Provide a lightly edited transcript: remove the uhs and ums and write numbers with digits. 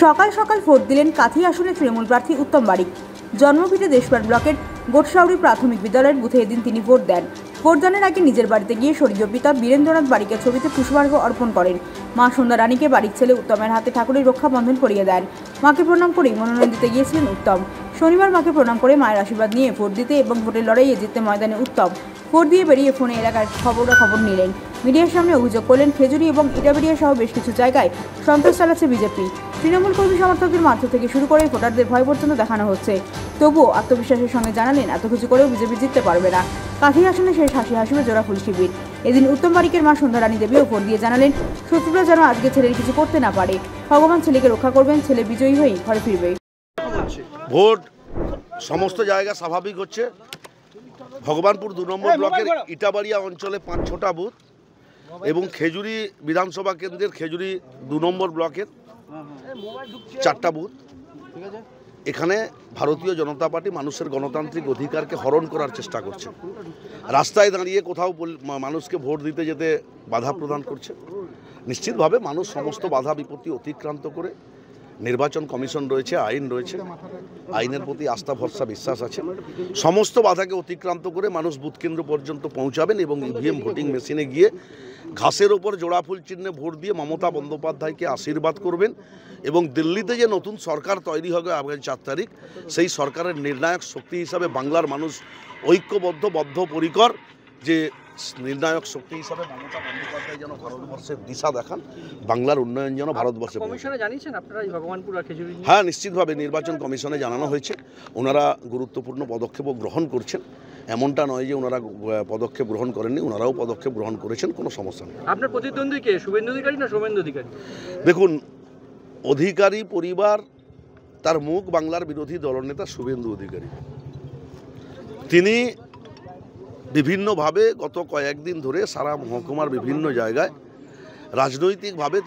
সকাল সকাল ভোট দিলেন কাথি আসনে তৃণমূল প্রার্থী উত্তম বারিক। জন্মভিটে দেশপাট ব্লকের গোটসাউরি প্রাথমিক বিদ্যালয়ের বুথে এদিন তিনি ভোট দেন। ভোটদানের আগে নিজের বাড়িতে গিয়ে স্বর্গীয় পিতা বীরেন্দ্রনাথ বারিকের ছবিতে পুষ্পার্ঘ্য অর্পণ করেন। মা সন্ধ্যা রানীকে বারিক ছেলে উত্তমের হাতে ঠাকুরের রক্ষাবন্ধন পরিয়ে দেন। মাকে প্রণাম করেই মনোনয়ন দিতে গিয়েছিলেন উত্তম। শনিবার মাকে প্রণাম করে মায়ের আশীর্বাদ নিয়ে ভোট দিতে এবং ভোটের লড়াইয়ে জিততে ময়দানে উত্তম। ভোট দিয়ে বেরিয়ে ফোনে এলাকার খবর নিলেন। মিডিয়ার সামনে অভিযোগ করলেন খেজুরি এবং ইটাবেরিয়া সহ বেশ কিছু জায়গায় সন্ত্রাস চালাচ্ছে বিজেপি। তৃণমূল কর্মী সমর্থকদের মাধ্য থেকে শুরু করে ভোটারদের ভয় পর্যন্ত দেখানো হচ্ছে। তবুও আত্মবিশ্বাসের সঙ্গে জানালেন এত কিছু করেও বিজেপি জিততে পারবে না। কাথি আসনে শেষ হাসি হাসিবে জোড়াফুল শিবির। এদিন উত্তম বারিকের মা সন্ধ্যা রানী দেবীও ভোট দিয়ে জানালেন শত্রুরা যেন আজকে ছেলের কিছু করতে না পারে। ভগবান ছেলেকে রক্ষা করবেন, ছেলে বিজয়ী হয়েই ঘরে ফিরবে। ভোট সমস্ত জায়গা স্বাভাবিক হচ্ছে। ভগবানপুর 2 নম্বর ব্লকের ইটাবাড়িয়া অঞ্চলে 5-6টা বুথ এবং খেজুরি বিধানসভা কেন্দ্রের খেজুরি 2 নম্বর ব্লকের 4টা বুথ। এখানে ভারতীয় জনতা পার্টি মানুষের গণতান্ত্রিক অধিকারকে হরণ করার চেষ্টা করছে। রাস্তায় দাঁড়িয়ে কোথাও মানুষকে ভোট দিতে যেতে বাধা প্রদান করছে। নিশ্চিতভাবে মানুষ সমস্ত বাধা বিপত্তি অতিক্রান্ত করে, নির্বাচন কমিশন রয়েছে, আইন রয়েছে, আইনের প্রতি আস্থা ভরসা বিশ্বাস আছে, সমস্ত বাধাকে অতিক্রান্ত করে মানুষ বুথ কেন্দ্র পর্যন্ত পৌঁছাবেন এবং ইভিএম ভোটিং মেশিনে গিয়ে ঘাসের ওপর জোড়াফুল চিহ্নে ভোট দিয়ে মমতা বন্দ্যোপাধ্যায়কে আশীর্বাদ করবেন এবং দিল্লিতে যে নতুন সরকার তৈরি হবে আগামী 4 তারিখ, সেই সরকারের নির্ণায়ক শক্তি হিসাবে বাংলার মানুষ ঐক্যবদ্ধ বদ্ধপরিকর যে নির্ণায়ক শক্তি হিসাবে মমতা বন্দ্যোপাধ্যায় যেন ভারতবর্ষের দিশা দেখান, বাংলার উন্নয়ন যেন ভারতবর্ষে। কমিশনে জানিয়েছেন আপনারা এই ভগবানপুর আর খেজুরি? হ্যাঁ, নিশ্চিতভাবে নির্বাচন কমিশনে জানানো হয়েছে। ওনারা গুরুত্বপূর্ণ পদক্ষেপও গ্রহণ করছেন। এমনটা নয় যে ওনারা পদক্ষেপ গ্রহণ করেননি, ওনারাও পদক্ষেপ গ্রহণ করেছেন, কোনো সমস্যা নেই। আপনার প্রতিদ্বন্দ্বী কে, শুভেন্দু অধিকারী না সোমেন্দু অধিকারী? দেখুন, অধিকারী পরিবার, তার মুখ বাংলার বিরোধী দলনেতা শুভেন্দু অধিকারী। তিনি বিভিন্নভাবে গত কয়েকদিন ধরে সারা মহকুমার বিভিন্ন জায়গায় রাজনৈতিকভাবে